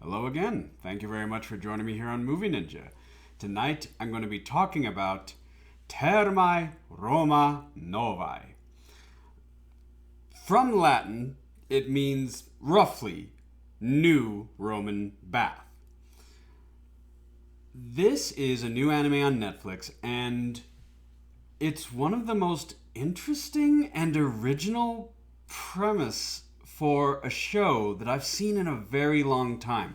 Hello again. Thank you very much for joining me here on Movie Ninja. Tonight I'm going to be talking about Thermae Romae Novae. From Latin, it means roughly new Roman bath. This is a new anime on Netflix, and it's one of the most interesting and original premise for a show that I've seen in a very long time.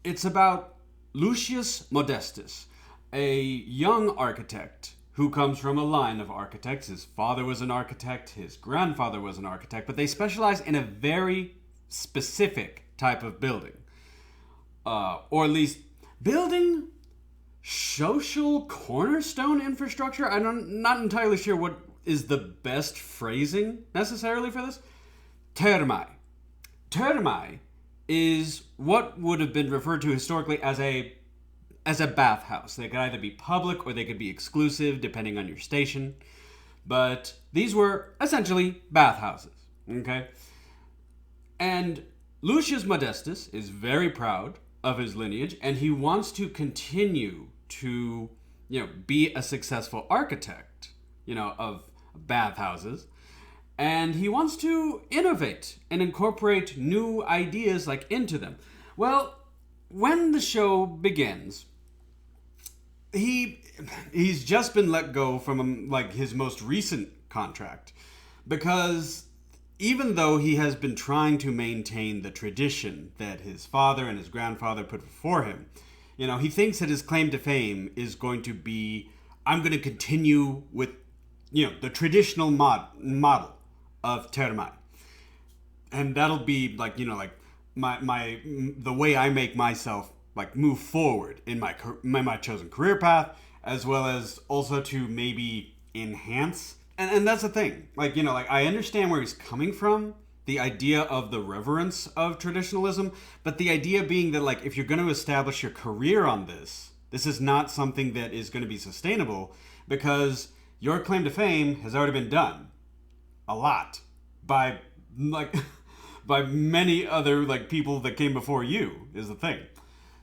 It's about Lucius Modestus, a young architect who comes from a line of architects. His father was an architect, his grandfather was an architect, but they specialize in a very specific type of building. Or at least building social cornerstone infrastructure. I'm not entirely sure what is the best phrasing necessarily for this. Thermae. Thermae is what would have been referred to historically as a bathhouse. They could either be public or they could be exclusive, depending on your station. But these were essentially bathhouses. Okay? And Lucius Modestus is very proud of his lineage, and he wants to continue to, be a successful architect, of bathhouses. And he wants to innovate and incorporate new ideas into them. Well, when the show begins, he's just been let go from his most recent contract, because even though he has been trying to maintain the tradition that his father and his grandfather put before him, he thinks that his claim to fame is going to be, I'm going to continue with, the traditional model of Thermae. And that'll be my the way I make myself move forward in my chosen career path, as well as also to maybe enhance. And that's the thing. I understand where he's coming from, the idea of the reverence of traditionalism, but the idea being that if you're going to establish your career on this is not something that is going to be sustainable, because your claim to fame has already been done a lot by by many other people that came before you, is the thing.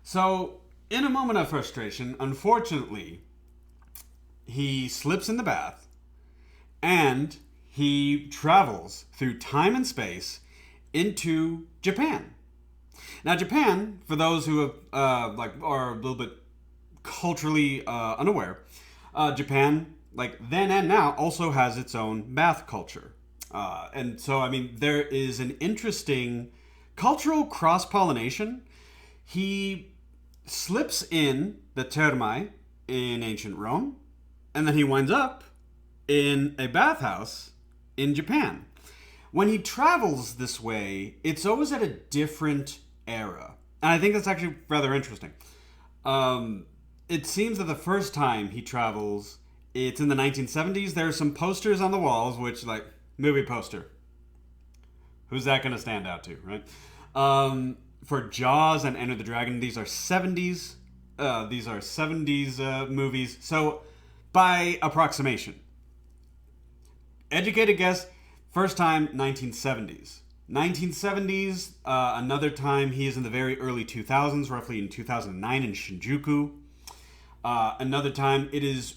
So in a moment of frustration, unfortunately, he slips in the bath and he travels through time and space into Japan. Now, Japan, for those who have are a little bit culturally unaware, Japan, then and now, also has its own bath culture. And so, there is an interesting cultural cross-pollination. He slips in the Thermae in ancient Rome, and then he winds up in a bathhouse in Japan. When he travels this way, it's always at a different era. And I think that's actually rather interesting. It seems that the first time he travels, it's in the 1970s. There are some posters on the walls, which, movie poster. Who's that going to stand out to, right? For Jaws and Enter the Dragon, these are 70s. These are 70s movies. So, by approximation, educated guess, first time, 1970s. 1970s, another time, he is in the very early 2000s, roughly in 2009 in Shinjuku. Another time, it is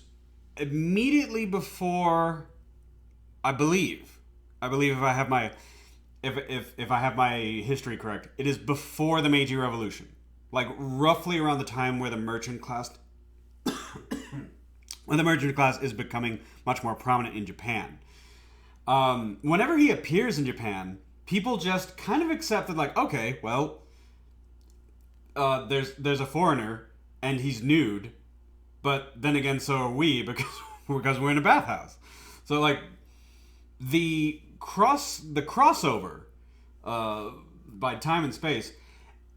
immediately before, I believe if I have my if I have my history correct, it is before the Meiji Revolution, roughly around the time where the merchant class is becoming much more prominent in Japan. Whenever he appears in Japan, people just kind of accept that, okay, well, there's a foreigner and he's nude, but then again, so are we, because we're in a bathhouse. So the crossover by time and space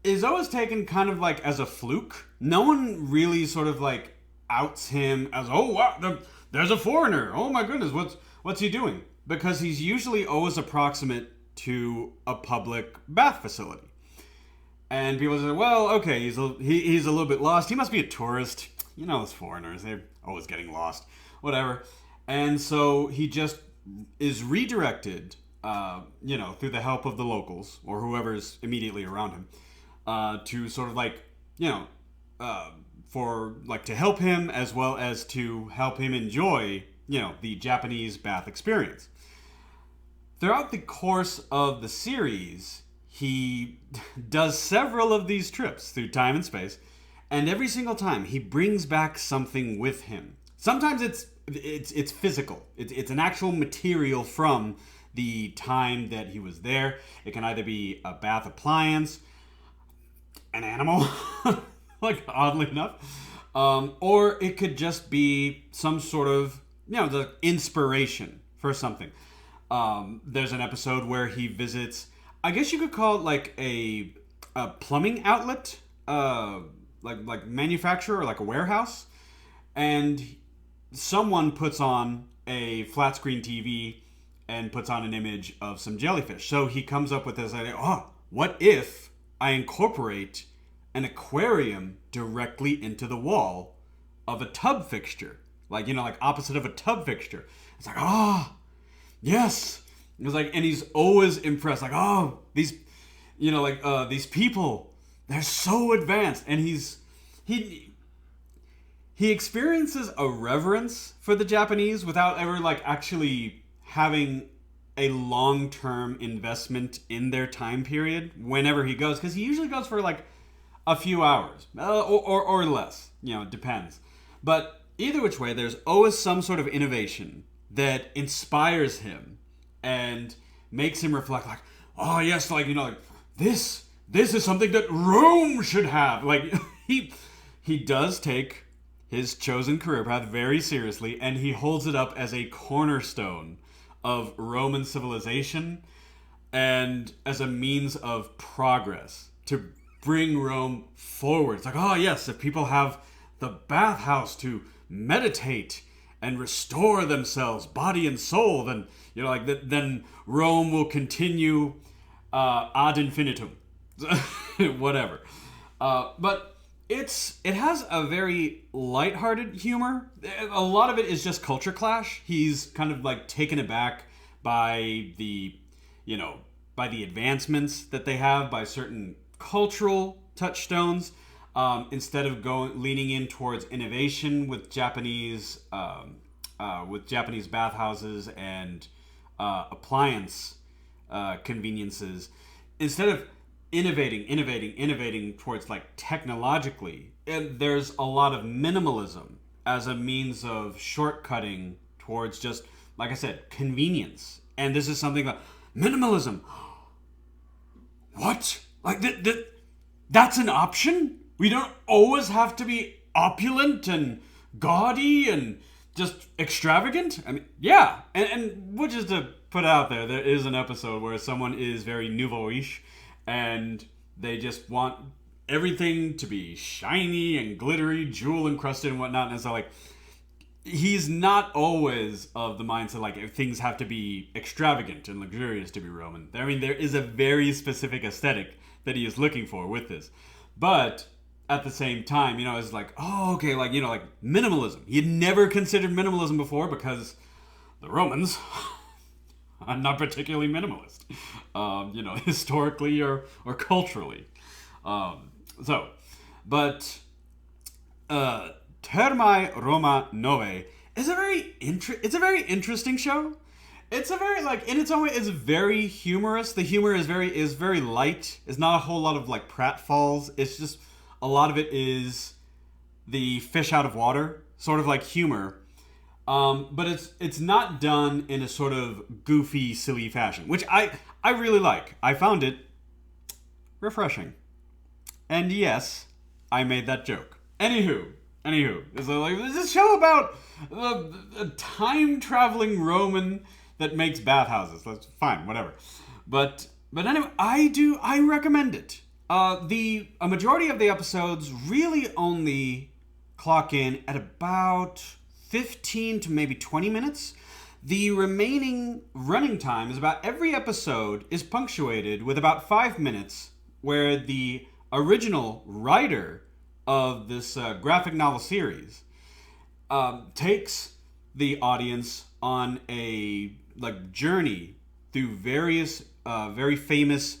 is always taken kind of as a fluke. No one really sort of outs him as, oh wow, there's a foreigner, oh my goodness, what's he doing? Because he's usually always approximate to a public bath facility. And people say, well, okay, he's a little bit lost. He must be a tourist. Those foreigners, they're always getting lost. Whatever. And so he just is redirected, through the help of the locals or whoever's immediately around him, to sort of like, you know, for like to help him as well as to help him enjoy, you know, the Japanese bath experience. Throughout the course of the series, he does several of these trips through time and space, and every single time he brings back something with him. Sometimes it's physical. It's an actual material from the time that he was there. It can either be a bath appliance, an animal, like oddly enough, or it could just be some sort of, you know, the inspiration for something. There's an episode where he visits, I guess you could call it like a plumbing outlet, like manufacturer or like a warehouse, and someone puts on a flat screen TV and puts on an image of some jellyfish. So he comes up with this idea, oh, what if I incorporate an aquarium directly into the wall of a tub fixture? Like, you know, like opposite of a tub fixture. It's like, oh, yes. It was like, and he's always impressed, like, oh, these, you know, like these people, they're so advanced. And he experiences a reverence for the Japanese without ever like actually having a long-term investment in their time period whenever he goes, because he usually goes for like a few hours or less, you know, it depends. But either which way, there's always some sort of innovation that inspires him and makes him reflect, like, oh yes, like, you know, like this is something that Rome should have. Like he does take his chosen career path very seriously, and he holds it up as a cornerstone of Roman civilization and as a means of progress to bring Rome forward. It's like, oh yes, if people have the bathhouse to meditate and restore themselves, body and soul, then, you know, like then Rome will continue ad infinitum, whatever. But it has a very lighthearted humor. A lot of it is just culture clash. He's kind of like taken aback by the, you know, by the advancements that they have, by certain cultural touchstones. Instead of leaning in towards innovation with Japanese bathhouses and appliance conveniences, instead of innovating towards like technologically, and there's a lot of minimalism as a means of shortcutting towards just, like I said, convenience. And this is something like minimalism. What? Like that's an option? We don't always have to be opulent and gaudy and just extravagant? I mean, yeah. And which is to put out there is an episode where someone is very nouveau-ish and they just want everything to be shiny and glittery, jewel encrusted and whatnot. And so, like, he's not always of the mindset, like, if things have to be extravagant and luxurious to be Roman. I mean, there is a very specific aesthetic that he is looking for with this. But at the same time, you know, it's like, oh, okay, like, you know, like minimalism. He had never considered minimalism before because the Romans are not particularly minimalist, you know, historically or culturally. But Thermae Romae Novae is a very interesting show. It's a very, like, in its own way, it's very humorous. The humor is very light. It's not a whole lot of like pratfalls. It's just a lot of it is the fish out of water sort of like humor. But it's not done in a sort of goofy, silly fashion, which I really like. I found it refreshing. And yes, I made that joke. Anywho, so like, this is a show about a time-traveling Roman that makes bathhouses. That's fine, whatever. But anyway, I recommend it. A majority of the episodes really only clock in at about 15 to maybe 20 minutes. The remaining running time is about every episode is punctuated with about 5 minutes where the original writer of this graphic novel series takes the audience on a like journey through various very famous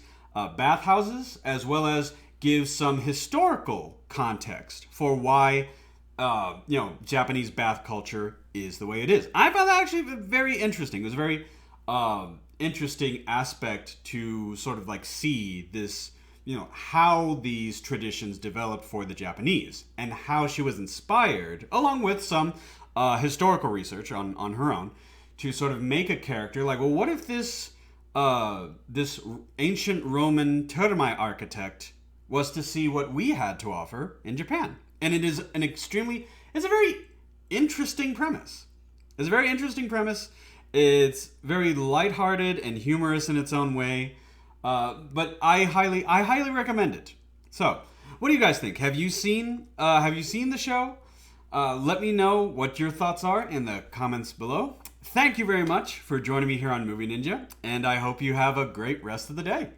bathhouses, as well as gives some historical context for why Japanese bath culture is the way it is. I found that actually very interesting. It was a very interesting aspect to sort of like see this, how these traditions developed for the Japanese and how she was inspired, along with some historical research on her own, to sort of make a character like, well, what if this ancient Roman Thermae architect was to see what we had to offer in Japan? And it is it's a very interesting premise. It's a very interesting premise. It's very lighthearted and humorous in its own way. But I highly recommend it. So, what do you guys think? Have you seen the show? Let me know what your thoughts are in the comments below. Thank you very much for joining me here on Movie Ninja, and I hope you have a great rest of the day.